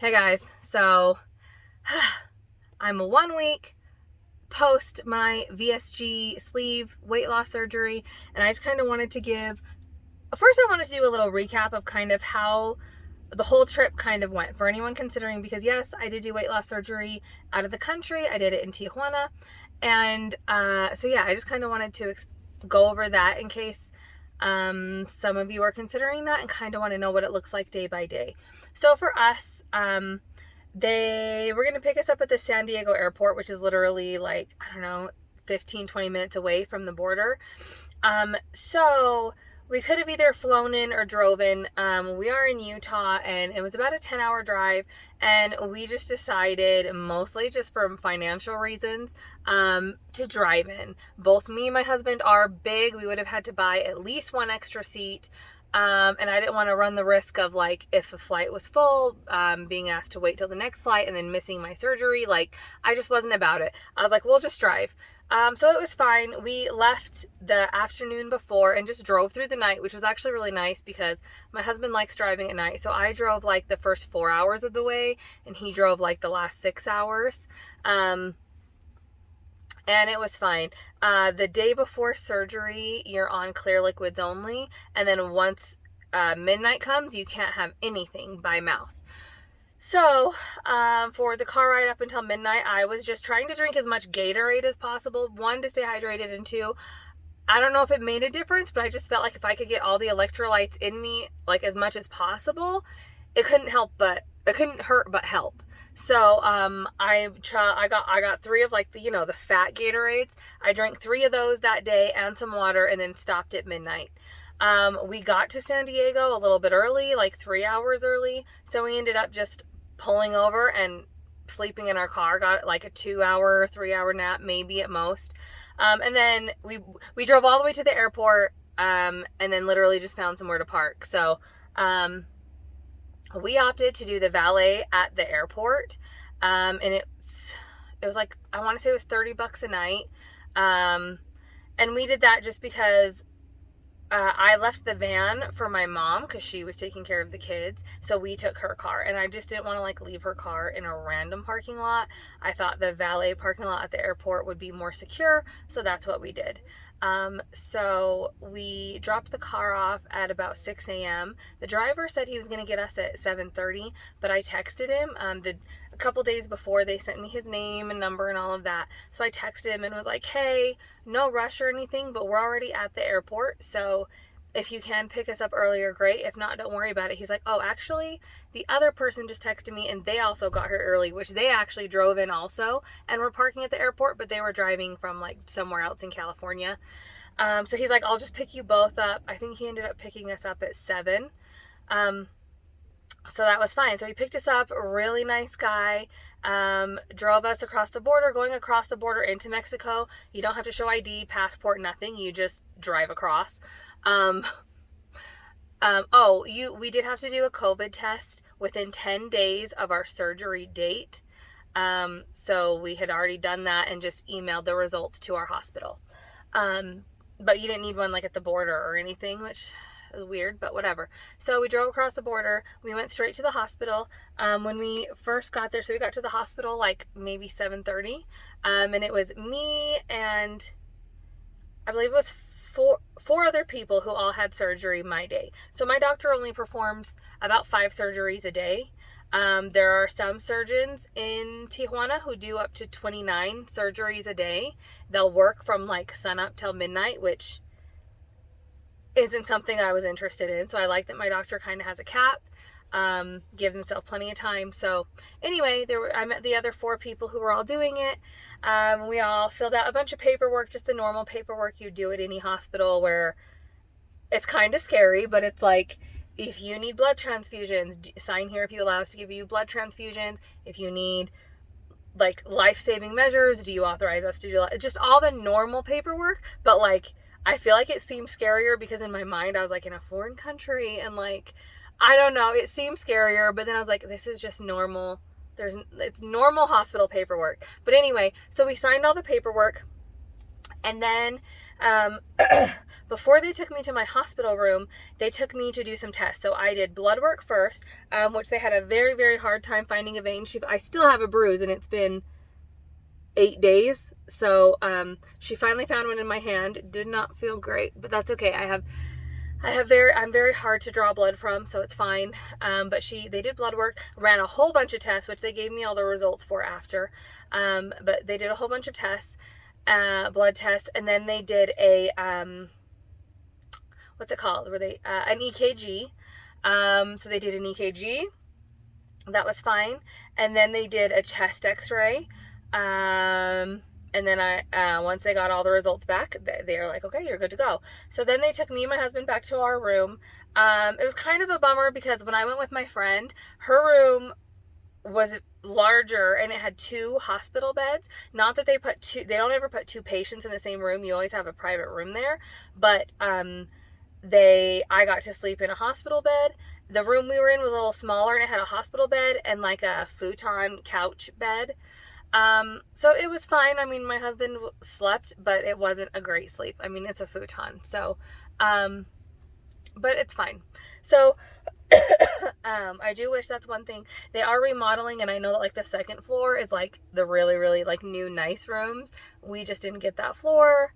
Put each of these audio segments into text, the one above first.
Hey guys, so I'm 1 week post my VSG sleeve weight loss surgery, and I just kind of wanted to I wanted to do a little recap of kind of how the whole trip kind of went for anyone considering, because yes, I did do weight loss surgery out of the country. I did it in Tijuana, and so yeah, I just kind of wanted to go over that in case some of you are considering that and kind of want to know what it looks like day by day. So for us, they were going to pick us up at the San Diego airport, which is literally like, I don't know, 15-20 minutes away from the border. So we could have either flown in or drove in. We are in Utah, and it was about a 10-hour drive, and we just decided, mostly just for financial reasons, to drive in. Both me and my husband are big. We would have had to buy at least one extra seat. And I didn't want to run the risk of, like, if a flight was full, being asked to wait till the next flight and then missing my surgery. Like, I just wasn't about it. I was like, we'll just drive. So it was fine. We left the afternoon before and just drove through the night, which was actually really nice because my husband likes driving at night. So I drove like the first 4 hours of the way, and he drove like the last 6 hours. And it was fine. The day before surgery, you're on clear liquids only. And then once midnight comes, you can't have anything by mouth. So for the car ride up until midnight, I was just trying to drink as much Gatorade as possible. One, to stay hydrated, and two, I don't know if it made a difference, but I just felt like if I could get all the electrolytes in me, like, as much as possible, it couldn't hurt but help. So I got 3 of, like, the fat Gatorades. I drank 3 of those that day and some water, and then stopped at midnight. We got to San Diego a little bit early, like 3 hours early. So we ended up just pulling over and sleeping in our car. Got like a 2-hour, 3-hour nap, maybe at most. And then we drove all the way to the airport, and then literally just found somewhere to park. So we opted to do the valet at the airport, and it was like, I want to say it was $30 a night, and we did that just because I left the van for my mom because she was taking care of the kids, so we took her car, and I just didn't want to, like, leave her car in a random parking lot. I thought the valet parking lot at the airport would be more secure, so that's what we did. So we dropped the car off at about 6 a.m. The driver said he was going to get us at 7:30, but I texted him. A couple days before, they sent me his name and number and all of that. So I texted him and was like, hey, no rush or anything, but we're already at the airport, so if you can pick us up earlier, great. If not, don't worry about it. He's like, oh, actually, the other person just texted me, and they also got here early, which they actually drove in also and were parking at the airport, but they were driving from, like, somewhere else in California. So he's like, I'll just pick you both up. I think he ended up picking us up at 7. So that was fine. So he picked us up, a really nice guy, drove us across the border. Going across the border into Mexico, you don't have to show ID, passport, nothing. You just drive across. We did have to do a COVID test within 10 days of our surgery date. So we had already done that and just emailed the results to our hospital. But you didn't need one, like, at the border or anything, which is weird, but whatever. So we drove across the border. We went straight to the hospital. When we first got there, so we got to the hospital like maybe 7:30. And it was me and I believe it was four other people who all had surgery my day. So my doctor only performs about 5 surgeries a day. There are some surgeons in Tijuana who do up to 29 surgeries a day. They'll work from, like, sunup till midnight, which isn't something I was interested in. So I like that my doctor kind of has a cap, gives himself plenty of time. So anyway, I met the other 4 people who were all doing it. We all filled out a bunch of paperwork, just the normal paperwork you do at any hospital, where it's kind of scary, but it's like, if you need blood transfusions, sign here if you allow us to give you blood transfusions. If you need, like, life-saving measures, do you authorize us to do just all the normal paperwork? But, like, I feel like it seemed scarier because in my mind I was like in a foreign country, and, like, I don't know, it seemed scarier, but then I was like, this is just normal. It's normal hospital paperwork. But anyway, so we signed all the paperwork, And then before they took me to my hospital room, they took me to do some tests. So I did blood work first, which they had a very, very hard time finding a vein. I still have a bruise, and it's been 8 days. So she finally found one in my hand. Did not feel great, but that's okay. I'm very hard to draw blood from, so it's fine. But they did blood work, ran a whole bunch of tests, which they gave me all the results for after. But they did a whole bunch of tests, blood tests, and then they did a, what's it called? An EKG. So they did an EKG. That was fine. And then they did a chest x-ray. And then once they got all the results back, they were like, okay, you're good to go. So then they took me and my husband back to our room. It was kind of a bummer because when I went with my friend, her room was larger and it had 2 hospital beds. Not that they don't ever put 2 patients in the same room. You always have a private room there. But I got to sleep in a hospital bed. The room we were in was a little smaller and it had a hospital bed and like a futon couch bed. So it was fine. I mean, my husband slept, but it wasn't a great sleep. I mean, it's a futon. So, but it's fine. So, I do wish that's one thing. They are remodeling, and I know that like the second floor is like the really, really like new, nice rooms. We just didn't get that floor.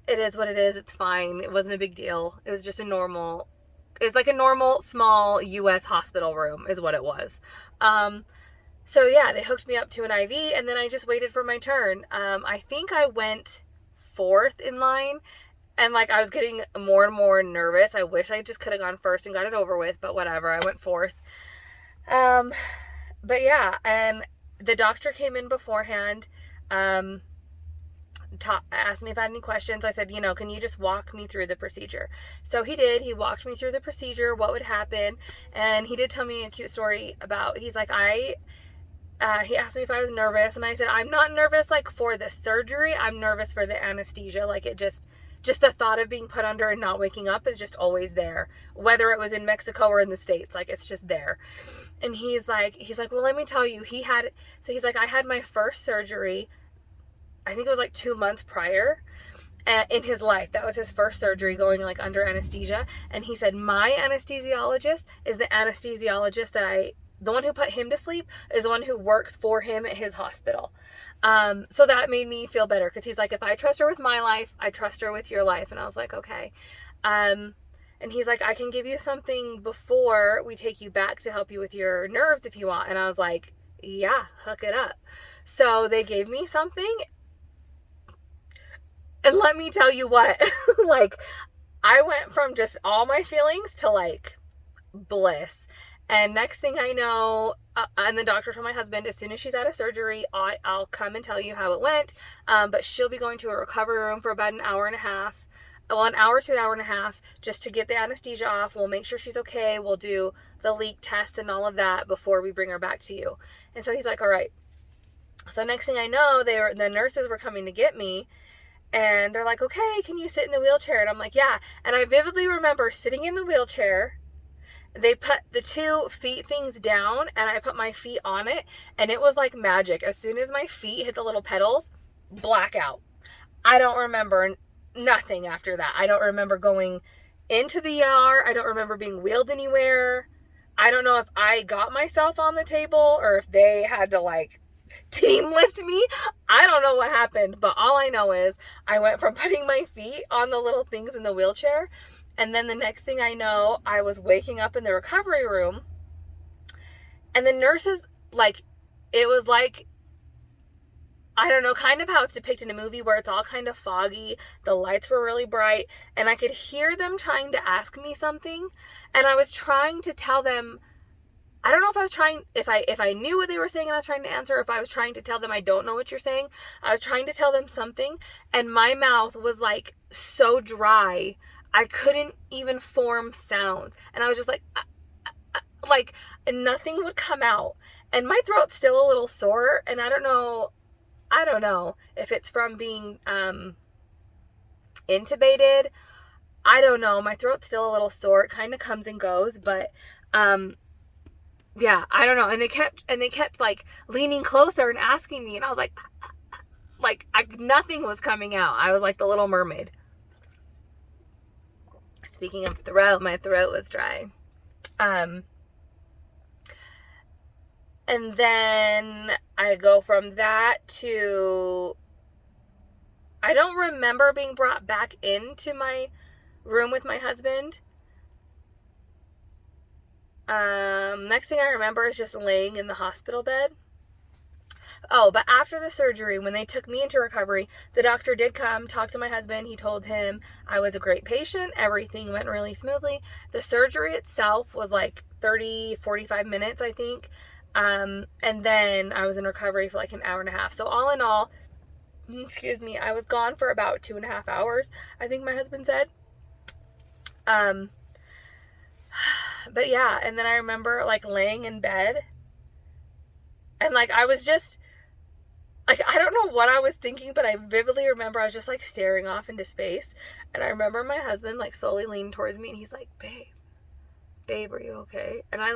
It is what it is. It's fine. It wasn't a big deal. It was just it's like a normal small US hospital room is what it was. So yeah, they hooked me up to an IV, and then I just waited for my turn. I think I went 4th in line, and like I was getting more and more nervous. I wish I just could have gone first and got it over with, but whatever. I went 4th. But yeah, and the doctor came in beforehand, asked me if I had any questions. I said, can you just walk me through the procedure? So he did. He walked me through the procedure, what would happen, and he did tell me a cute story he's like, he asked me if I was nervous, and I said, I'm not nervous like for the surgery. I'm nervous for the anesthesia. Like it just the thought of being put under and not waking up is just always there, whether it was in Mexico or in the States. Like it's just there. And he's like, well, let me tell you, he's like, I had my first surgery, I think it was like 2 months prior in his life. That was his first surgery going like under anesthesia. And he said, my anesthesiologist is the anesthesiologist the one who put him to sleep is the one who works for him at his hospital. So that made me feel better because he's like, if I trust her with my life, I trust her with your life. And I was like, okay. And he's like, I can give you something before we take you back to help you with your nerves if you want. And I was like, yeah, hook it up. So they gave me something. And let me tell you what, like I went from just all my feelings to like bliss. And next thing I know, and the doctor told my husband, as soon as she's out of surgery, I'll come and tell you how it went. But she'll be going to a recovery room for about an hour and a half. Well, an hour to an hour and a half just to get the anesthesia off. We'll make sure she's okay. We'll do the leak test and all of that before we bring her back to you. And so he's like, all right. So next thing I know, the nurses were coming to get me. And they're like, okay, can you sit in the wheelchair? And I'm like, yeah. And I vividly remember sitting in the wheelchair. They put the 2 feet things down and I put my feet on it, and it was like magic. As soon as my feet hit the little pedals, blackout. I don't remember nothing after that. I don't remember going into the ER. I don't remember being wheeled anywhere. I don't know if I got myself on the table or if they had to like team lift me. I don't know what happened, but all I know is I went from putting my feet on the little things in the wheelchair, and then the next thing I know, I was waking up in the recovery room, and the nurses, like, it was like, I don't know, kind of how it's depicted in a movie where it's all kind of foggy, the lights were really bright, and I could hear them trying to ask me something, and I was trying to tell them, I don't know if I was trying, if I knew what they were saying and I was trying to answer, or if I was trying to tell them I don't know what you're saying. I was trying to tell them something, and my mouth was like so dry, I couldn't even form sounds, and I was just like nothing would come out, and my throat's still a little sore, and I don't know if it's from being intubated. I don't know. My throat's still a little sore. It kind of comes and goes, but yeah, I don't know. And they kept like leaning closer and asking me, and I was like, nothing was coming out. I was like the Little Mermaid. Speaking of throat, my throat was dry. And then I go from that to, I don't remember being brought back into my room with my husband. Next thing I remember is just laying in the hospital bed. Oh, but after the surgery, when they took me into recovery, the doctor did come, talk to my husband. He told him I was a great patient. Everything went really smoothly. The surgery itself was like 30, 45 minutes, I think. And then I was in recovery for like an hour and a half. So all in all, excuse me, I was gone for about 2.5 hours, I think my husband said. But yeah, and then I remember like laying in bed and like I was just like, I don't know what I was thinking, but I vividly remember I was just like staring off into space. And I remember my husband like slowly leaned towards me and he's like, babe, are you okay? And I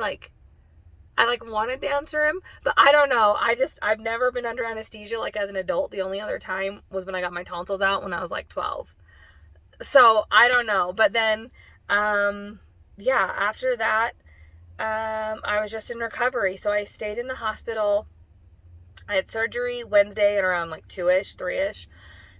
wanted to answer him, but I don't know. I've never been under anesthesia like as an adult. The only other time was when I got my tonsils out when I was like 12. So I don't know. But then, yeah, after that, I was just in recovery. So I stayed in the hospital. I had surgery Wednesday at around like 2-ish, 3-ish.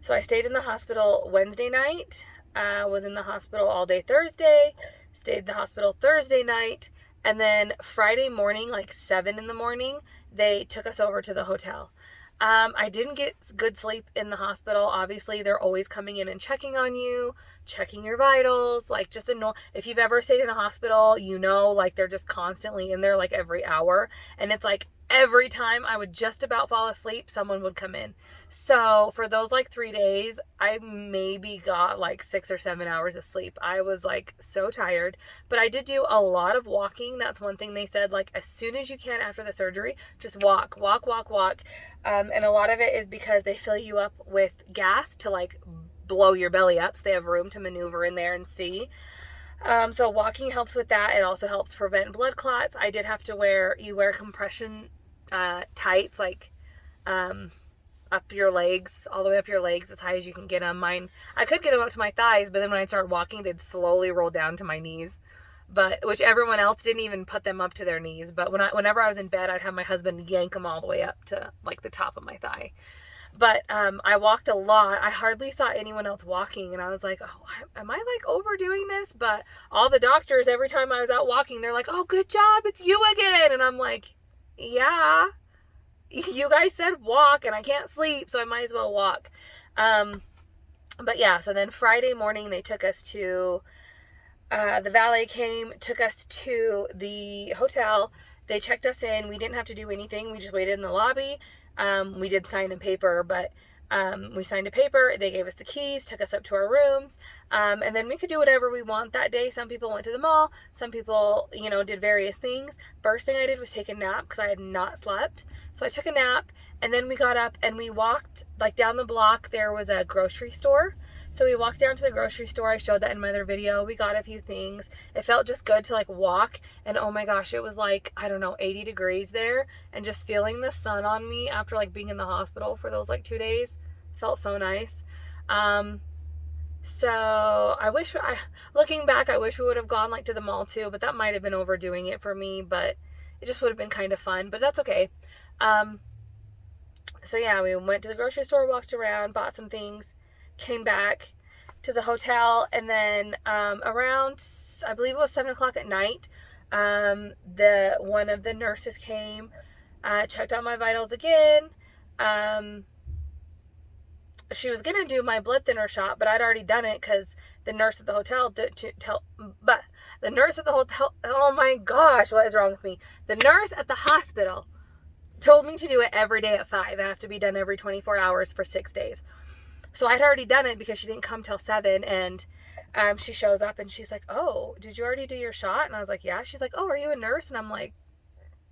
So I stayed in the hospital Wednesday night, was in the hospital all day Thursday, stayed in the hospital Thursday night, and then Friday morning, like 7 in the morning, they took us over to the hotel. I didn't get good sleep in the hospital. Obviously, they're always coming in and checking on you, checking your vitals, like just if you've ever stayed in a hospital, you know, like they're just constantly in there like every hour. And it's like every time I would just about fall asleep, someone would come in. So for those like 3 days, I maybe got like 6 or 7 hours of sleep. I was like so tired, but I did do a lot of walking. That's one thing they said, like as soon as you can after the surgery, just walk. And a lot of it is because they fill you up with gas to like blow your belly up. So they have room to maneuver in there and see. So walking helps with that. It also helps prevent blood clots. I did have to wear compression tights, like up your legs, all the way up your legs as high as you can get them. Mine, I could get them up to my thighs, but then when I started walking, they'd slowly roll down to my knees. But which everyone else didn't even put them up to their knees. But whenever I was in bed, I'd have my husband yank them all the way up to like the top of my thigh. But I walked a lot. I hardly saw anyone else walking, and I was like, oh, am I like overdoing this? But all the doctors, every time I was out walking, they're like, oh, good job, it's you again. And I'm like, yeah, you guys said walk, and I can't sleep, so I might as well walk. But yeah, so then Friday morning, they took us to, the valet came, took us to the hotel. They checked us in. We didn't have to do anything. We just waited in the lobby. We did sign a paper, but we signed a paper. They gave us the keys, took us up to our rooms, and then we could do whatever we want that day. Some people went to the mall. Some people, did various things. First thing I did was take a nap because I had not slept. So I took a nap, and then we got up and we walked like down the block. There was a grocery store. So we walked down to the grocery store. I showed that in my other video. We got a few things. It felt just good to like walk. And oh my gosh, it was like, I don't know, 80 degrees there. And just feeling the sun on me after like being in the hospital for those like 2 days felt so nice. So looking back, I wish we would have gone like to the mall too, but that might have been overdoing it for me, but it just would have been kind of fun, but that's okay. So yeah, we went to the grocery store, walked around, bought some things, came back to the hotel, and then around, I believe it was 7 o'clock at night, one of the nurses came, checked out my vitals again. She was gonna do my blood thinner shot, but I'd already done it because the nurse at the hotel oh my gosh, what is wrong with me? The nurse at the hospital told me to do it every day at 5. It has to be done every 24 hours for 6 days. So I'd already done it because she didn't come till 7, and she shows up and she's like, oh, did you already do your shot? And I was like, yeah. She's like, oh, are you a nurse? And I'm like,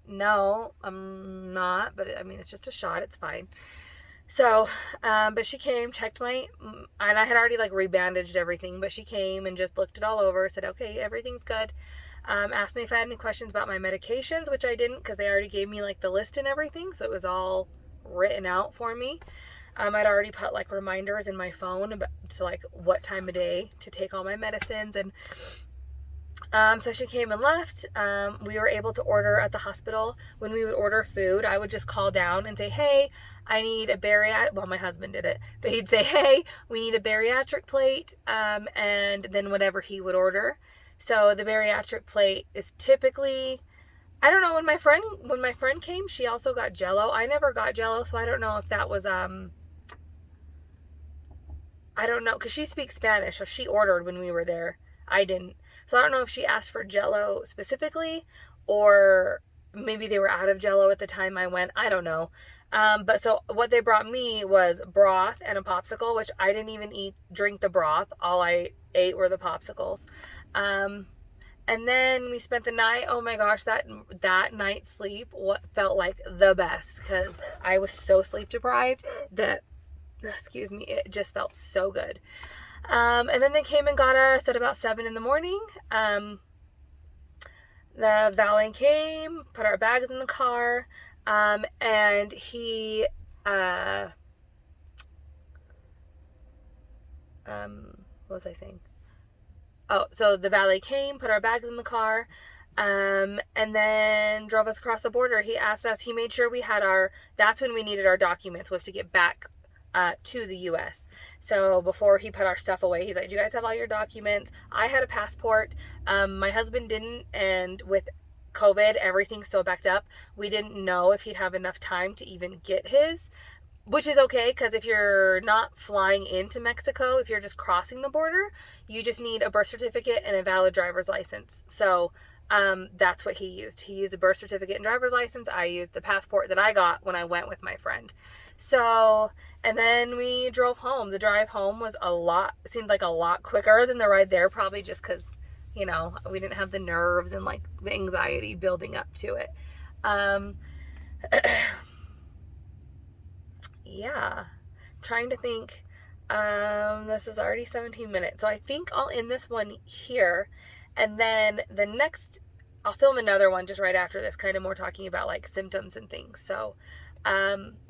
no, I'm not, but I mean, it's just a shot, it's fine. So, but she came, checked and I had already like rebandaged everything, but she came and just looked it all over, said, okay, everything's good. Asked me if I had any questions about my medications, which I didn't because they already gave me like the list and everything. So it was all written out for me. I'd already put like reminders in my phone about to like what time of day to take all my medicines. And so she came and left. We were able to order at the hospital. When we would order food, I would just call down and say, hey, I need a bariatric. Well, my husband did it, but he'd say, hey, we need a bariatric plate. And then whatever he would order. So the bariatric plate is typically, I don't know, when my friend came, she also got Jello. I never got Jello, so I don't know if that was I don't know, because she speaks Spanish, so she ordered when we were there. I didn't. So I don't know if she asked for Jello specifically, or maybe they were out of Jello at the time I went. I don't know. But so what they brought me was broth and a popsicle, which I didn't even drink the broth. All I ate were the popsicles. And then we spent the night. Oh my gosh, that night's sleep felt like the best, because I was so sleep deprived that, excuse me, it just felt so good. And then they came and got us at about 7 in the morning. The valet came, put our bags in the car, and he, what was I saying? Oh, so the valet came, put our bags in the car, and then drove us across the border. He asked us, he made sure we had that's when we needed our documents, was to get back to the U.S. So before he put our stuff away, he's like, do you guys have all your documents? I had a passport. My husband didn't, and with COVID, everything's so backed up, we didn't know if he'd have enough time to even get his, which is okay, because if you're not flying into Mexico, if you're just crossing the border, you just need a birth certificate and a valid driver's license. So that's what he used. He used a birth certificate and driver's license. I used the passport that I got when I went with my friend. So, and then we drove home. The drive home was seemed like a lot quicker than the ride there, probably just because, we didn't have the nerves and like the anxiety building up to it. Yeah, trying to think. This is already 17 minutes, so I think I'll end this one here, and then I'll film another one just right after this, kind of more talking about like symptoms and things. So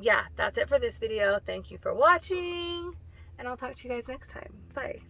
yeah, that's it for this video. Thank you for watching, and I'll talk to you guys next time. Bye.